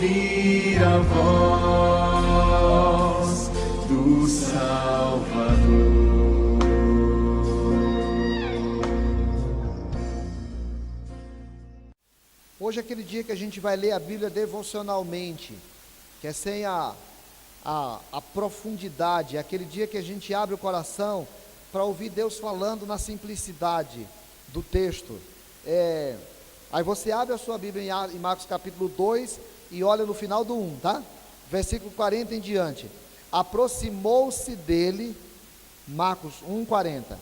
ouvir a voz do Salvador. Hoje é aquele dia que a gente vai ler a Bíblia devocionalmente, que é sem a profundidade, é aquele dia que a gente abre o coração para ouvir Deus falando na simplicidade do texto. Aí você abre a sua Bíblia em Marcos capítulo 2 e olha no final do 1, tá? Versículo 40 em diante. Aproximou-se dele, Marcos 1:40.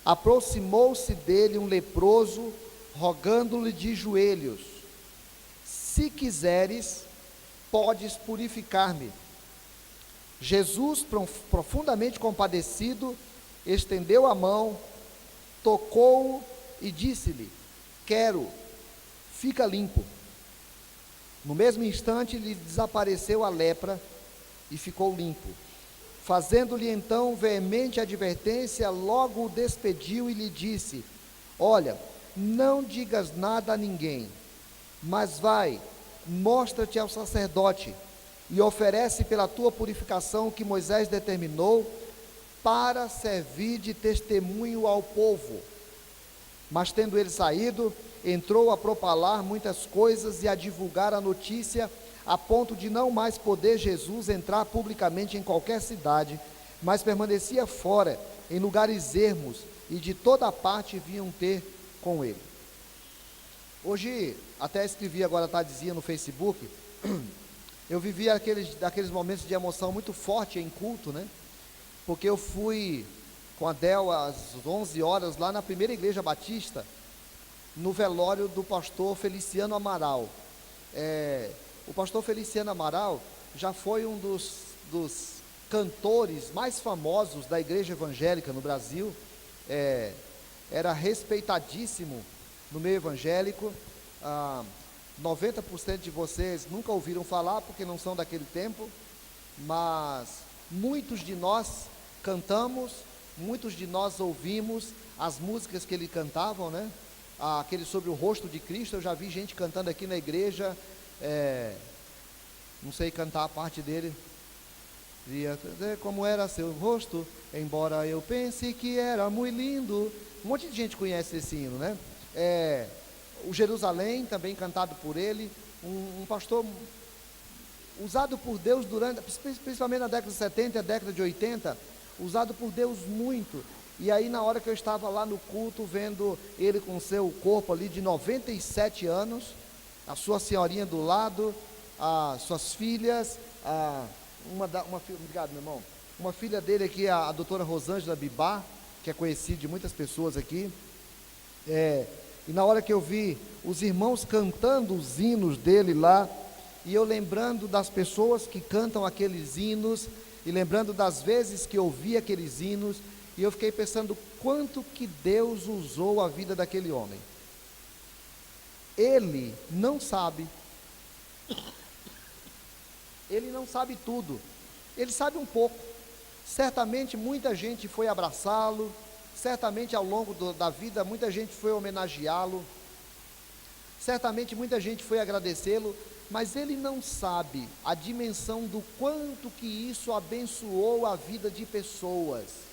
Aproximou-se dele um leproso, rogando-lhe de joelhos: se quiseres, podes purificar-me. Jesus, profundamente compadecido, estendeu a mão, tocou-o e disse-lhe: quero, fica limpo. No mesmo instante lhe desapareceu a lepra e ficou limpo. Fazendo-lhe então veemente advertência, logo o despediu e lhe disse: olha, não digas nada a ninguém, mas vai, mostra-te ao sacerdote e oferece pela tua purificação que Moisés determinou, para servir de testemunho ao povo. Mas tendo ele saído, entrou a propalar muitas coisas e a divulgar a notícia, a ponto de não mais poder Jesus entrar publicamente em qualquer cidade, mas permanecia fora, em lugares ermos, e de toda parte vinham ter com ele. Hoje, até escrevi agora tardezinha no Facebook, eu vivi aqueles momentos de emoção muito forte em culto, né? Porque eu fui com a Del às 11 horas lá na primeira igreja batista, no velório do pastor Feliciano Amaral. O pastor Feliciano Amaral já foi um dos cantores mais famosos da igreja evangélica no Brasil. Era respeitadíssimo no meio evangélico. 90% de vocês nunca ouviram falar porque não são daquele tempo, mas muitos de nós cantamos, muitos de nós ouvimos as músicas que ele cantavam, né? Aquele sobre o rosto de Cristo. Eu já vi gente cantando aqui na igreja, não sei cantar a parte dele, como era seu rosto, embora eu pense que era muito lindo. Um monte de gente conhece esse hino, né? O Jerusalém, também cantado por ele, um pastor usado por Deus principalmente na década de 70 e a década de 80, usado por Deus muito. E aí na hora que eu estava lá no culto, vendo ele com seu corpo ali de 97 anos, a sua senhorinha do lado, as suas filhas, obrigado meu irmão, uma filha dele aqui, a doutora Rosângela Bibar, que é conhecida de muitas pessoas aqui, e na hora que eu vi os irmãos cantando os hinos dele lá, e eu lembrando das pessoas que cantam aqueles hinos, e lembrando das vezes que eu ouvi aqueles hinos, e eu fiquei pensando quanto que Deus usou a vida daquele homem. Ele não sabe tudo, ele sabe um pouco. Certamente muita gente foi abraçá-lo, certamente ao longo da vida muita gente foi homenageá-lo, certamente muita gente foi agradecê-lo, mas ele não sabe a dimensão do quanto que isso abençoou a vida de pessoas,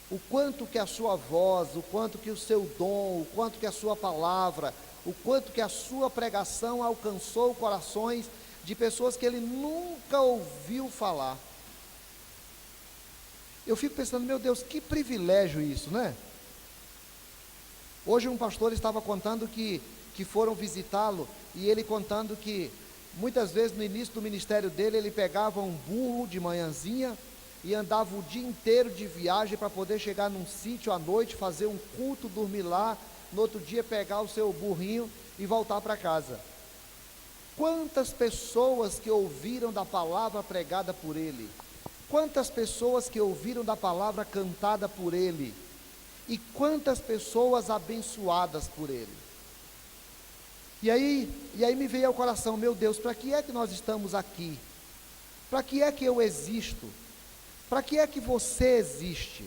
o quanto que a sua voz, o quanto que o seu dom, o quanto que a sua palavra, o quanto que a sua pregação alcançou corações de pessoas que ele nunca ouviu falar. Eu fico pensando, meu Deus, que privilégio isso, né? Hoje um pastor estava contando que foram visitá-lo, e ele contando que muitas vezes no início do ministério dele, ele pegava um burro de manhãzinha e andava o dia inteiro de viagem para poder chegar num sítio à noite, fazer um culto, dormir lá, no outro dia pegar o seu burrinho e voltar para casa. Quantas pessoas que ouviram da palavra pregada por ele, quantas pessoas que ouviram da palavra cantada por ele, e quantas pessoas abençoadas por ele. E aí me veio ao coração, meu Deus, para que é que nós estamos aqui? Para que é que eu existo? Para que é que você existe?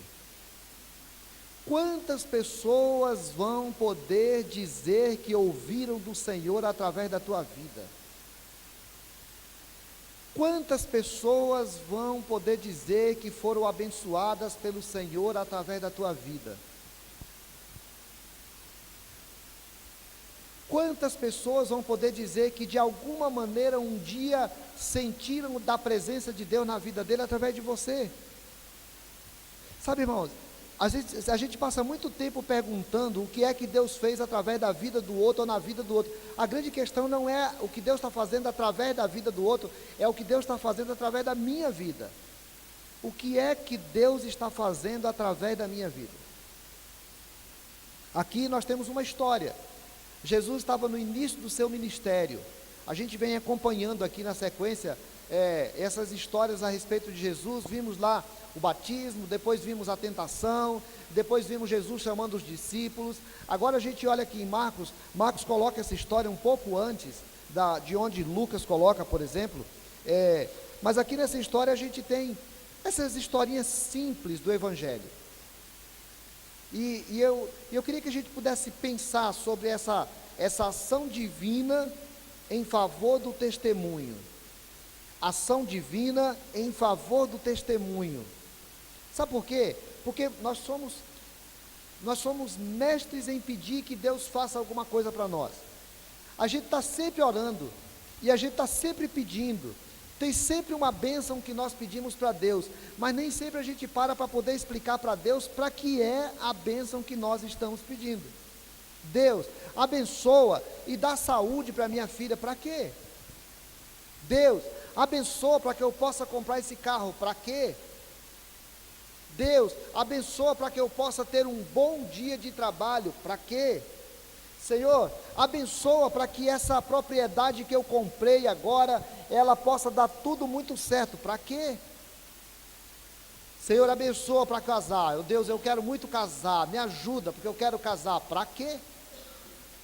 Quantas pessoas vão poder dizer que ouviram do Senhor através da tua vida? Quantas pessoas vão poder dizer que foram abençoadas pelo Senhor através da tua vida? Quantas pessoas vão poder dizer que de alguma maneira um dia sentiram da presença de Deus na vida dele através de você? Sabe, irmãos, a gente passa muito tempo perguntando o que é que Deus fez através da vida do outro ou na vida do outro. A grande questão não é o que Deus está fazendo através da vida do outro, é o que Deus está fazendo através da minha vida. O que é que Deus está fazendo através da minha vida? Aqui nós temos uma história. Jesus estava no início do seu ministério. A gente vem acompanhando aqui na sequência essas histórias a respeito de Jesus. Vimos lá o batismo, depois vimos a tentação, depois vimos Jesus chamando os discípulos. Agora a gente olha aqui em Marcos. Marcos coloca essa história um pouco antes de onde Lucas coloca, por exemplo. Mas aqui nessa história a gente tem essas historinhas simples do Evangelho. E eu queria que a gente pudesse pensar sobre essa ação divina em favor do testemunho. Ação divina em favor do testemunho. Sabe por quê? Porque nós somos mestres em pedir que Deus faça alguma coisa para nós. A gente está sempre orando, e a gente está sempre pedindo. Tem sempre uma bênção que nós pedimos para Deus, mas nem sempre a gente para poder explicar para Deus para que é a bênção que nós estamos pedindo. Deus, abençoa e dá saúde para minha filha, para quê? Deus, abençoa para que eu possa comprar esse carro, para quê? Deus, abençoa para que eu possa ter um bom dia de trabalho, para quê? Senhor, abençoa para que essa propriedade que eu comprei agora, ela possa dar tudo muito certo, para quê? Senhor, abençoa para casar. Deus, eu quero muito casar, me ajuda porque eu quero casar, para quê?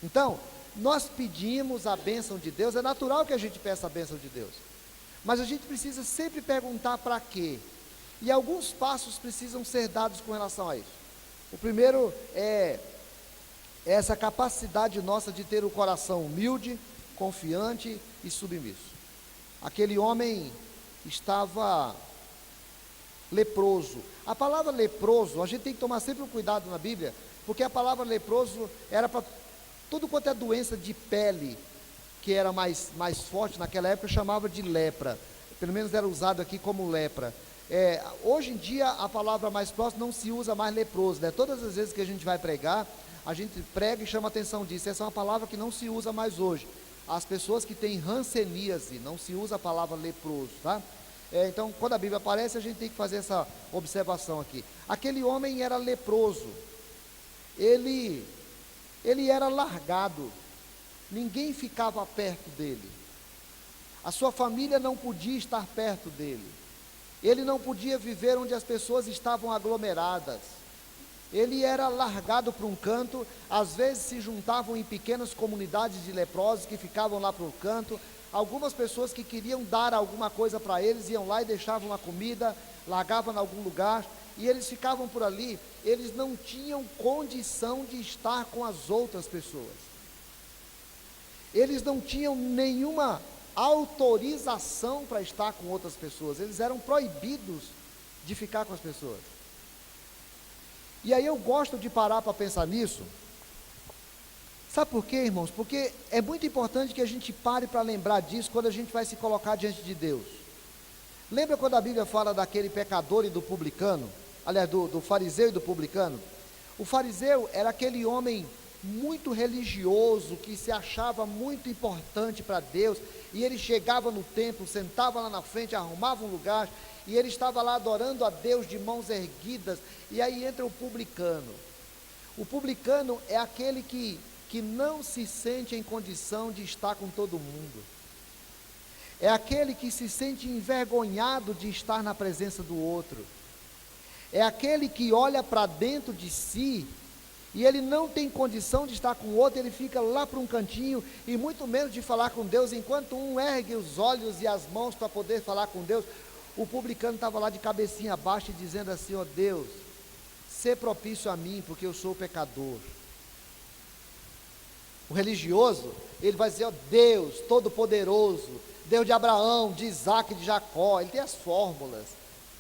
Então, nós pedimos a bênção de Deus, é natural que a gente peça a bênção de Deus, mas a gente precisa sempre perguntar para quê, e alguns passos precisam ser dados com relação a isso. O primeiro é essa capacidade nossa de ter o coração humilde, confiante e submisso. Aquele homem estava leproso. A palavra leproso, a gente tem que tomar sempre um cuidado na Bíblia, porque a palavra leproso era para tudo quanto é doença de pele, que era mais forte naquela época, chamava de lepra. Pelo menos era usado aqui como lepra. Hoje em dia a palavra mais próxima não se usa mais leproso, né? Todas as vezes que a gente vai pregar, a gente prega e chama atenção disso. Essa é uma palavra que não se usa mais hoje. As pessoas que têm hanseníase, não se usa a palavra leproso, tá? Então, quando a Bíblia aparece, a gente tem que fazer essa observação aqui. Aquele homem era leproso. Ele era largado. Ninguém ficava perto dele. A sua família não podia estar perto dele. Ele não podia viver onde as pessoas estavam aglomeradas. Ele era largado para um canto. Às vezes se juntavam em pequenas comunidades de leprosos que ficavam lá para o canto. Algumas pessoas que queriam dar alguma coisa para eles, iam lá e deixavam a comida, largavam em algum lugar, e eles ficavam por ali. Eles não tinham condição de estar com as outras pessoas. Eles não tinham nenhuma autorização para estar com outras pessoas. Eles eram proibidos de ficar com as pessoas. E aí eu gosto de parar para pensar nisso. Sabe por quê, irmãos? Porque é muito importante que a gente pare para lembrar disso quando a gente vai se colocar diante de Deus. Lembra quando a Bíblia fala daquele pecador e do publicano? Aliás, do fariseu e do publicano? O fariseu era aquele homem muito religioso, que se achava muito importante para Deus, e ele chegava no templo, sentava lá na frente, arrumava um lugar, e ele estava lá adorando a Deus de mãos erguidas. E aí entra o publicano. O publicano é aquele que não se sente em condição de estar com todo mundo. É aquele que se sente envergonhado de estar na presença do outro. É aquele que olha para dentro de si e ele não tem condição de estar com o outro, ele fica lá para um cantinho, e muito menos de falar com Deus, enquanto um ergue os olhos e as mãos para poder falar com Deus. O publicano estava lá de cabecinha baixa e dizendo assim: ó Deus, sê propício a mim, porque eu sou pecador. O religioso, ele vai dizer: ó Deus Todo-Poderoso, Deus de Abraão, de Isaac, de Jacó. Ele tem as fórmulas,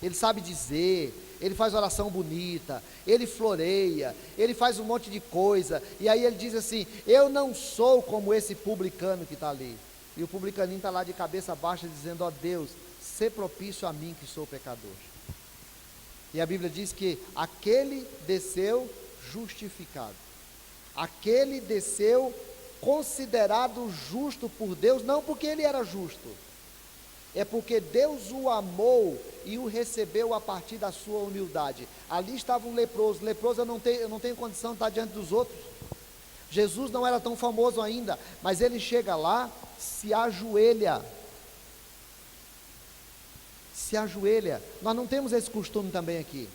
ele sabe dizer, ele faz oração bonita, ele floreia, ele faz um monte de coisa, e aí ele diz assim: eu não sou como esse publicano que está ali. E o publicaninho está lá de cabeça baixa dizendo: ó Deus, sê propício a mim que sou pecador. E a Bíblia diz que aquele desceu justificado, aquele desceu considerado justo por Deus, não porque ele era justo, é porque Deus o amou e o recebeu a partir da sua humildade. Ali estava um leproso, eu não tenho condição de estar diante dos outros. Jesus não era tão famoso ainda, mas ele chega lá, se ajoelha. Nós não temos esse costume também aqui,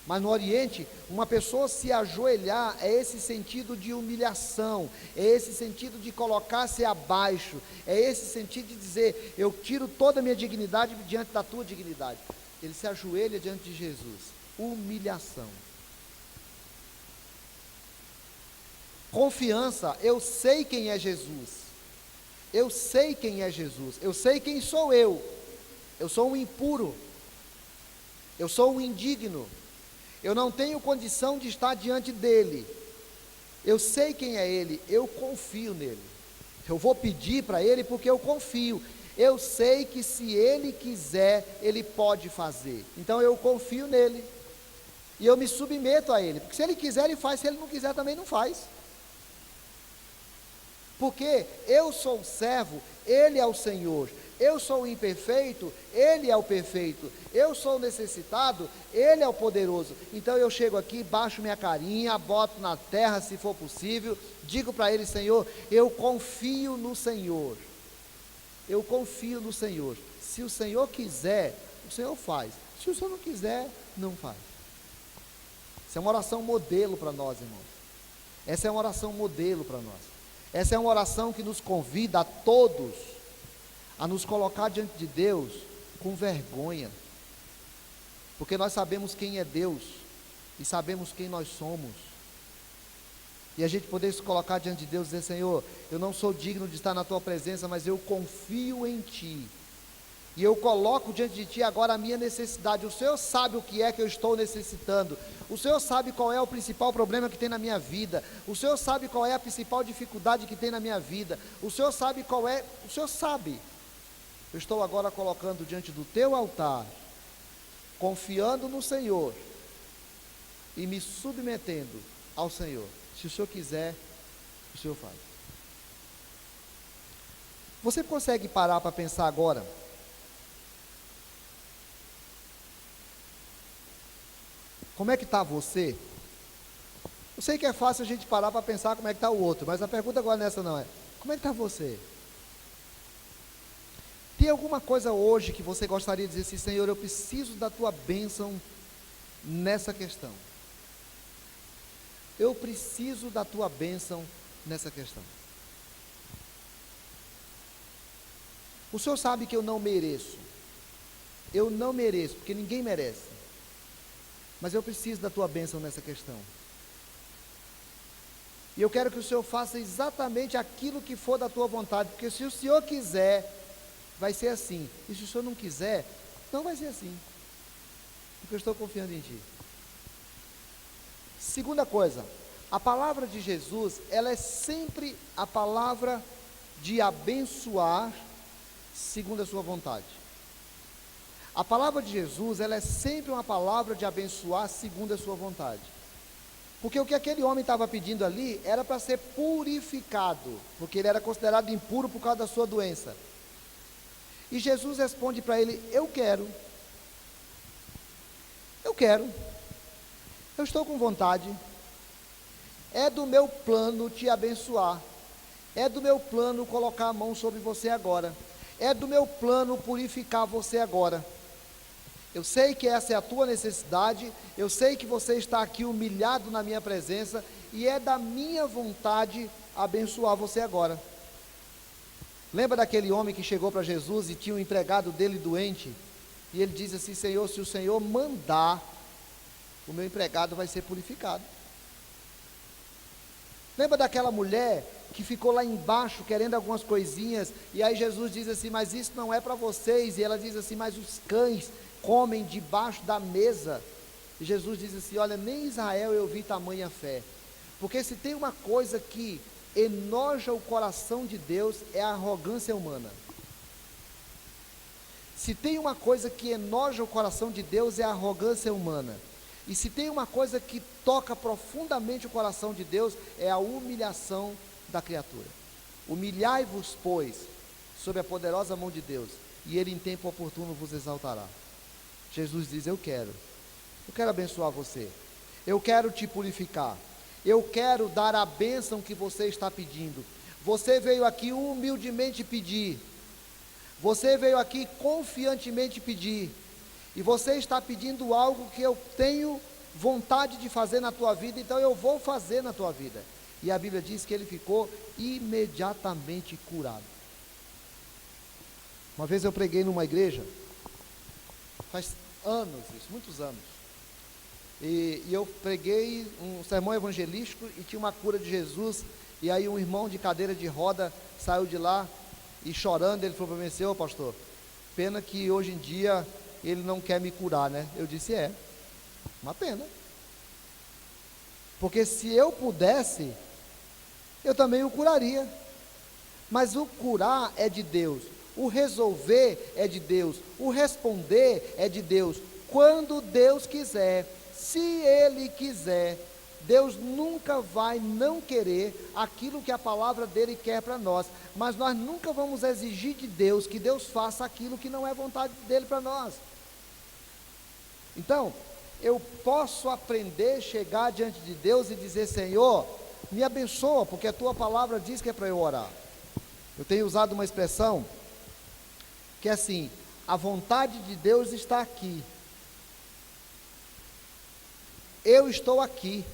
mas no Oriente, uma pessoa se ajoelhar é esse sentido de humilhação, é esse sentido de colocar-se abaixo, é esse sentido de dizer: eu tiro toda a minha dignidade diante da tua dignidade. Ele se ajoelha diante de Jesus, humilhação. Confiança: eu sei quem é Jesus, eu sei quem sou eu sou um impuro, eu sou um indigno, eu não tenho condição de estar diante dele, eu sei quem é ele, eu confio nele, eu vou pedir para ele porque eu confio, eu sei que se ele quiser, ele pode fazer, então eu confio nele, e eu me submeto a ele, porque se ele quiser ele faz, se ele não quiser também não faz, porque eu sou o servo, ele é o Senhor, eu sou o imperfeito, ele é o perfeito, eu sou o necessitado, ele é o poderoso. Então eu chego aqui, baixo minha carinha, boto na terra se for possível, digo para ele: Senhor, eu confio no Senhor, se o Senhor quiser, o Senhor faz, se o Senhor não quiser, não faz. Essa é uma oração modelo para nós, irmãos, essa é uma oração modelo para nós, essa é uma oração que nos convida a todos a nos colocar diante de Deus com vergonha, porque nós sabemos quem é Deus, e sabemos quem nós somos, e a gente poder se colocar diante de Deus e dizer: Senhor, eu não sou digno de estar na tua presença, mas eu confio em ti, e eu coloco diante de ti agora a minha necessidade, o Senhor sabe o que é que eu estou necessitando, o Senhor sabe qual é o principal problema que tem na minha vida, o Senhor sabe qual é a principal dificuldade que tem na minha vida, o Senhor sabe o Senhor sabe. Eu estou agora colocando diante do teu altar, confiando no Senhor e me submetendo ao Senhor. Se o Senhor quiser, o Senhor faz. Você consegue parar para pensar agora? Como é que está você? Eu sei que é fácil a gente parar para pensar como é que está o outro, mas a pergunta agora nessa não é: como é que está você? Tem alguma coisa hoje que você gostaria de dizer assim: Senhor, eu preciso da tua bênção nessa questão. Eu preciso da tua bênção nessa questão. O Senhor sabe que eu não mereço, porque ninguém merece, mas eu preciso da tua bênção nessa questão. E eu quero que o Senhor faça exatamente aquilo que for da tua vontade, porque se o Senhor quiser, vai ser assim, e se o Senhor não quiser, não vai ser assim, porque eu estou confiando em ti. Segunda coisa, a palavra de Jesus, ela é sempre a palavra de abençoar segundo a sua vontade. A palavra de Jesus, ela é sempre uma palavra de abençoar segundo a sua vontade, porque o que aquele homem estava pedindo ali, era para ser purificado, porque ele era considerado impuro por causa da sua doença, e Jesus responde para ele: eu quero, eu estou com vontade, é do meu plano te abençoar, é do meu plano colocar a mão sobre você agora, é do meu plano purificar você agora. Eu sei que essa é a tua necessidade, eu sei que você está aqui humilhado na minha presença, e é da minha vontade abençoar você agora. Lembra daquele homem que chegou para Jesus e tinha um empregado dele doente, e ele diz assim: Senhor, se o Senhor mandar, o meu empregado vai ser purificado. Lembra daquela mulher que ficou lá embaixo querendo algumas coisinhas, e aí Jesus diz assim, mas isso não é para vocês, e ela diz assim, mas os cães comem debaixo da mesa, e Jesus diz assim, olha, nem em Israel eu vi tamanha fé, porque se tem uma coisa que enoja o coração de Deus, é a arrogância humana. Se tem uma coisa que enoja o coração de Deus, é a arrogância humana. E se tem uma coisa que toca profundamente o coração de Deus, é a humilhação da criatura. Humilhai-vos, pois, sob a poderosa mão de Deus, e Ele em tempo oportuno vos exaltará. Jesus diz, eu quero abençoar você, eu quero te purificar, eu quero dar a bênção que você está pedindo. Você veio aqui humildemente pedir, você veio aqui confiantemente pedir, e você está pedindo algo que eu tenho vontade de fazer na tua vida, então eu vou fazer na tua vida. E a Bíblia diz que ele ficou imediatamente curado. Uma vez eu preguei numa igreja, faz anos isso, muitos anos, e eu preguei um sermão evangelístico e tinha uma cura de Jesus, e aí um irmão de cadeira de roda saiu de lá e chorando, ele falou para mim, Senhor pastor, pena que hoje em dia ele não quer me curar, né? Eu disse, uma pena, porque se eu pudesse, eu também o curaria, mas o curar é de Deus, o resolver é de Deus, o responder é de Deus, quando Deus quiser, se Ele quiser. Deus nunca vai não querer aquilo que a palavra dele quer para nós, mas nós nunca vamos exigir de Deus que Deus faça aquilo que não é vontade dele para nós. Então, eu posso aprender, chegar diante de Deus e dizer, Senhor, me abençoa, porque a tua palavra diz que é para eu orar. Eu tenho usado uma expressão, que é assim, a vontade de Deus está aqui, eu estou aqui.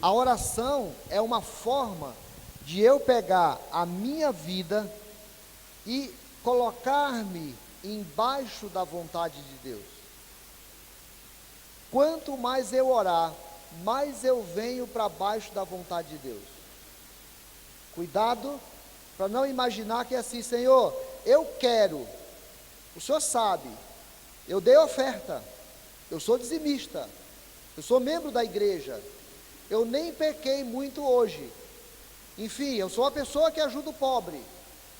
A oração é uma forma de eu pegar a minha vida e colocar-me embaixo da vontade de Deus. Quanto mais eu orar, mais eu venho para baixo da vontade de Deus. Cuidado para não imaginar que é assim, Senhor, eu quero, o Senhor sabe, eu dei oferta, eu sou dizimista, eu sou membro da igreja, eu nem pequei muito hoje, enfim, eu sou uma pessoa que ajuda o pobre,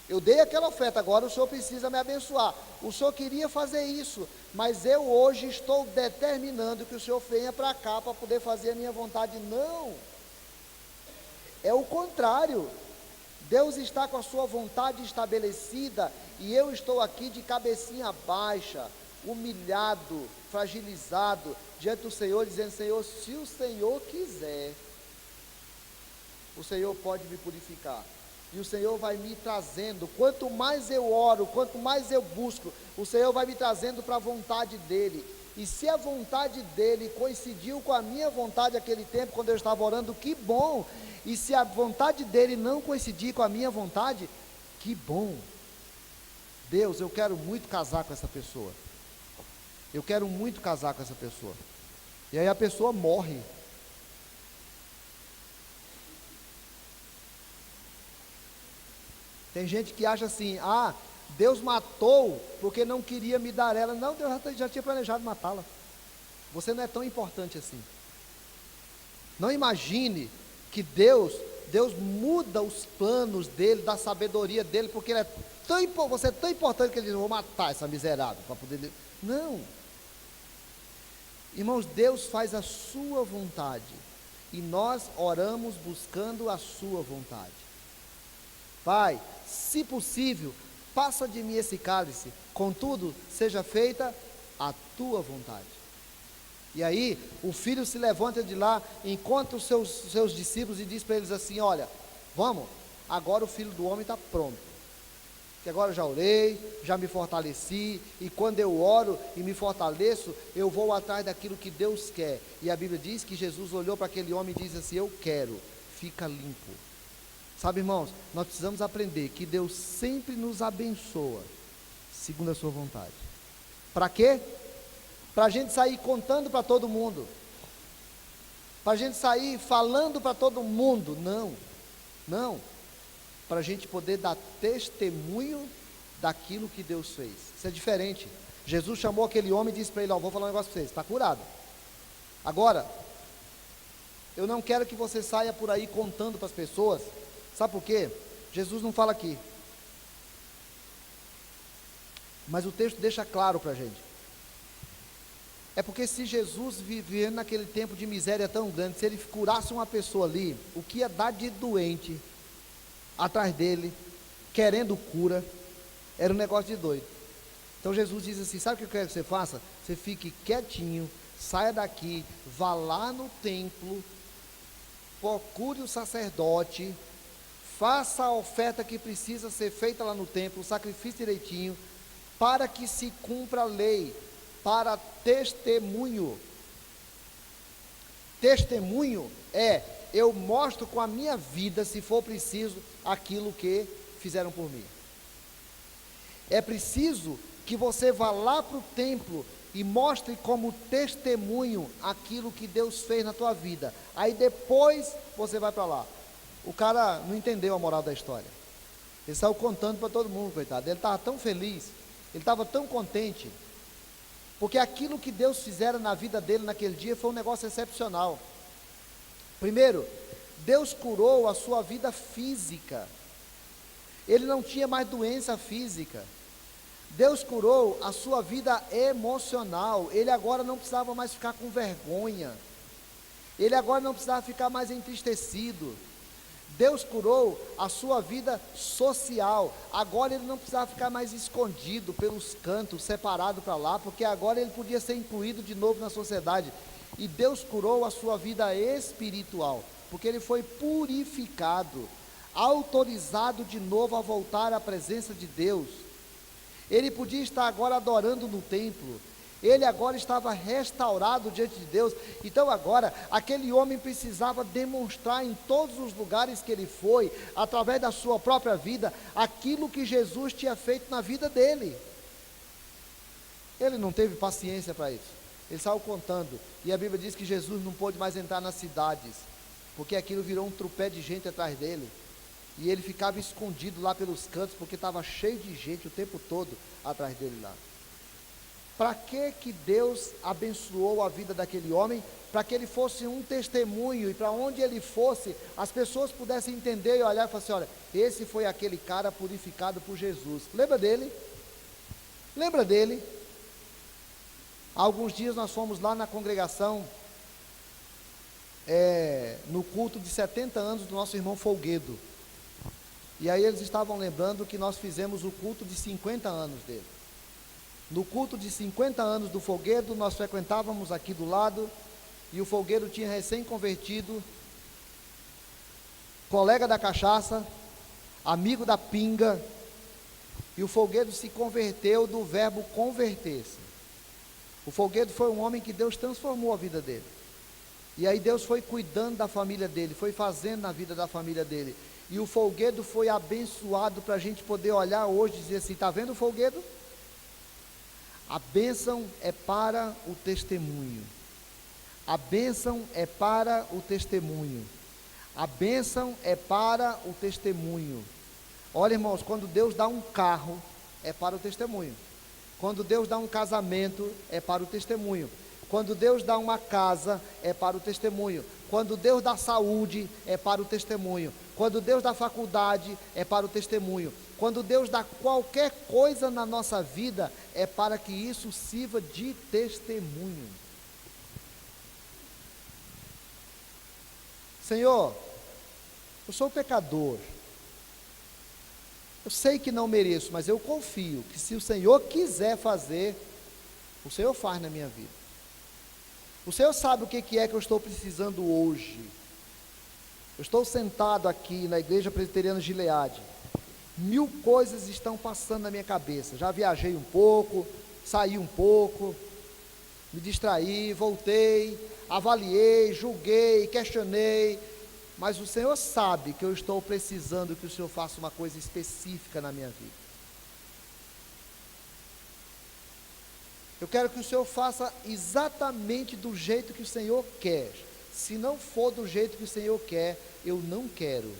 eu dei aquela oferta, agora o Senhor precisa me abençoar, o Senhor queria fazer isso, mas eu hoje estou determinando que o Senhor venha para cá, para poder fazer a minha vontade. Não, é o contrário, Deus está com a sua vontade estabelecida, e eu estou aqui de cabecinha baixa, humilhado, fragilizado, diante do Senhor, dizendo, Senhor, se o Senhor quiser, o Senhor pode me purificar, e o Senhor vai me trazendo, quanto mais eu oro, quanto mais eu busco, o Senhor vai me trazendo para a vontade dEle, e se a vontade dEle coincidiu com a minha vontade naquele tempo, quando eu estava orando, que bom, e se a vontade dEle não coincidir com a minha vontade, que bom. Deus, eu quero muito casar com essa pessoa, eu quero muito casar com essa pessoa, e aí a pessoa morre. Tem gente que acha assim, Deus matou porque não queria me dar ela. Não, Deus já tinha planejado matá-la. Você não é tão importante assim. Não imagine que Deus muda os planos dele, da sabedoria dele, porque você é tão importante que ele diz, vou matar essa miserável para poder. Não. Irmãos, Deus faz a sua vontade, e nós oramos buscando a sua vontade. Pai, se possível, passa de mim esse cálice, contudo, seja feita a tua vontade. E aí, o filho se levanta de lá, encontra os seus discípulos e diz para eles assim, olha, vamos, agora o filho do homem está pronto, que agora eu já orei, já me fortaleci, e quando eu oro e me fortaleço, eu vou atrás daquilo que Deus quer. E a Bíblia diz que Jesus olhou para aquele homem e disse assim, eu quero, fica limpo. Sabe, irmãos, nós precisamos aprender que Deus sempre nos abençoa, segundo a sua vontade. Para quê? Para a gente sair contando para todo mundo, para a gente sair falando para todo mundo, não. Não, para a gente poder dar testemunho daquilo que Deus fez. Isso é diferente. Jesus chamou aquele homem e disse para ele: ó, vou falar um negócio para você, está curado. Agora, eu não quero que você saia por aí contando para as pessoas. Sabe por quê? Jesus não fala aqui, mas o texto deixa claro para a gente. É porque se Jesus vivendo naquele tempo de miséria tão grande, se ele curasse uma pessoa ali, o que ia dar de doente atrás dele, querendo cura, era um negócio de doido. Então Jesus diz assim: sabe o que eu quero que você faça? Você fique quietinho, saia daqui, vá lá no templo, procure o sacerdote, faça a oferta que precisa ser feita lá no templo, o sacrifício direitinho, para que se cumpra a lei, para testemunho. Testemunho é, eu mostro com a minha vida, se for preciso, aquilo que fizeram por mim. É preciso que você vá lá para o templo e mostre como testemunho aquilo que Deus fez na tua vida. Aí depois você vai para lá. O cara não entendeu a moral da história. Ele saiu contando para todo mundo, coitado. Ele estava tão feliz, ele estava tão contente, porque aquilo que Deus fizera na vida dele naquele dia foi um negócio excepcional. Primeiro, Deus curou a sua vida física. Ele não tinha mais doença física. Deus curou a sua vida emocional. Ele agora não precisava mais ficar com vergonha. Ele agora não precisava ficar mais entristecido. Deus curou a sua vida social. Agora ele não precisava ficar mais escondido pelos cantos, separado para lá, porque agora ele podia ser incluído de novo na sociedade. E Deus curou a sua vida espiritual, porque ele foi purificado, autorizado de novo a voltar à presença de Deus. Ele podia estar agora adorando no templo. Ele agora estava restaurado diante de Deus. Então agora, aquele homem precisava demonstrar em todos os lugares que ele foi, através da sua própria vida, aquilo que Jesus tinha feito na vida dele. Ele não teve paciência para isso. Ele saiu contando. E a Bíblia diz que Jesus não pôde mais entrar nas cidades, porque aquilo virou um tropé de gente atrás dele. E ele ficava escondido lá pelos cantos, porque estava cheio de gente o tempo todo atrás dele lá. Para que Deus abençoou a vida daquele homem? Para que ele fosse um testemunho, e para onde ele fosse, as pessoas pudessem entender e olhar e falar assim: olha, esse foi aquele cara purificado por Jesus. Lembra dele? Lembra dele? Há alguns dias nós fomos lá na congregação, no culto de 70 anos do nosso irmão Folguedo. E aí eles estavam lembrando que nós fizemos o culto de 50 anos dele. No culto de 50 anos do Folguedo, nós frequentávamos aqui do lado, e o Folguedo tinha recém-convertido, colega da cachaça, amigo da pinga, e o Folguedo se converteu do verbo converter-se. O Folguedo foi um homem que Deus transformou a vida dele. E aí Deus foi cuidando da família dele, foi fazendo na vida da família dele. E o Folguedo foi abençoado para a gente poder olhar hoje e dizer assim: está vendo o Folguedo? A bênção é para o testemunho. A bênção é para o testemunho. A bênção é para o testemunho. Olha, irmãos, quando Deus dá um carro, é para o testemunho. Quando Deus dá um casamento, é para o testemunho. Quando Deus dá uma casa, é para o testemunho. Quando Deus dá saúde, é para o testemunho. Quando Deus dá faculdade, é para o testemunho. Quando Deus dá qualquer coisa na nossa vida, é para que isso sirva de testemunho. Senhor, eu sou pecador. Eu sei que não mereço, mas eu confio que se o Senhor quiser fazer, o Senhor faz na minha vida. O Senhor sabe o que é que eu estou precisando hoje. Eu estou sentado aqui na Igreja Presbiteriana de Gileade. 1000 coisas estão passando na minha cabeça. Já viajei um pouco, saí um pouco, me distraí, voltei, avaliei, julguei, questionei. Mas o Senhor sabe que eu estou precisando que o Senhor faça uma coisa específica na minha vida. Eu quero que o Senhor faça exatamente do jeito que o Senhor quer. Se não for do jeito que o Senhor quer, eu não quero.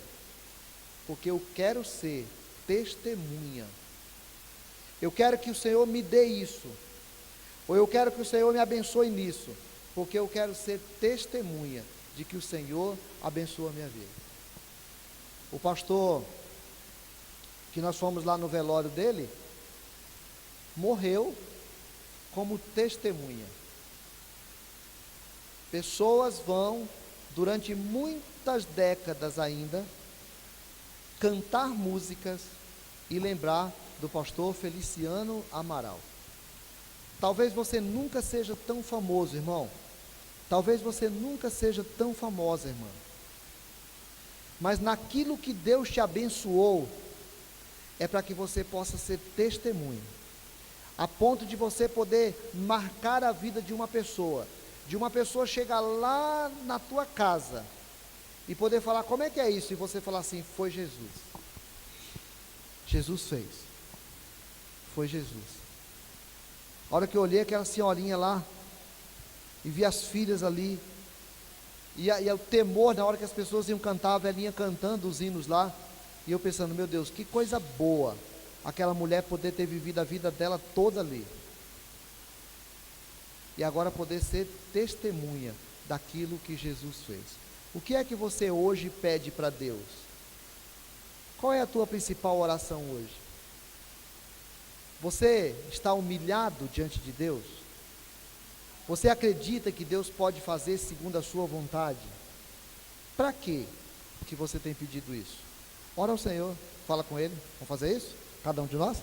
porque eu quero ser testemunha. Eu quero que o Senhor me dê isso, ou eu quero que o Senhor me abençoe nisso, porque eu quero ser testemunha de que o Senhor abençoa a minha vida. O pastor, que nós fomos lá no velório dele, morreu como testemunha. Pessoas vão, durante muitas décadas ainda, cantar músicas e lembrar do pastor Feliciano Amaral. Talvez você nunca seja tão famoso, irmão. Talvez você nunca seja tão famosa, irmã. Mas naquilo que Deus te abençoou, é para que você possa ser testemunha, a ponto de você poder marcar a vida de uma pessoa chegar lá na tua casa e poder falar, como é que é isso? E você falar assim, foi Jesus. Jesus fez. Foi Jesus. A hora que eu olhei aquela senhorinha lá, e vi as filhas ali, e o temor na hora que as pessoas iam cantar, a velhinha cantando os hinos lá, e eu pensando, meu Deus, que coisa boa, aquela mulher poder ter vivido a vida dela toda ali, e agora poder ser testemunha daquilo que Jesus fez. O que é que você hoje pede para Deus? Qual é a tua principal oração hoje? Você está humilhado diante de Deus? Você acredita que Deus pode fazer segundo a sua vontade? Para quê que você tem pedido isso? Ora ao Senhor, fala com Ele. Vamos fazer isso? Cada um de nós?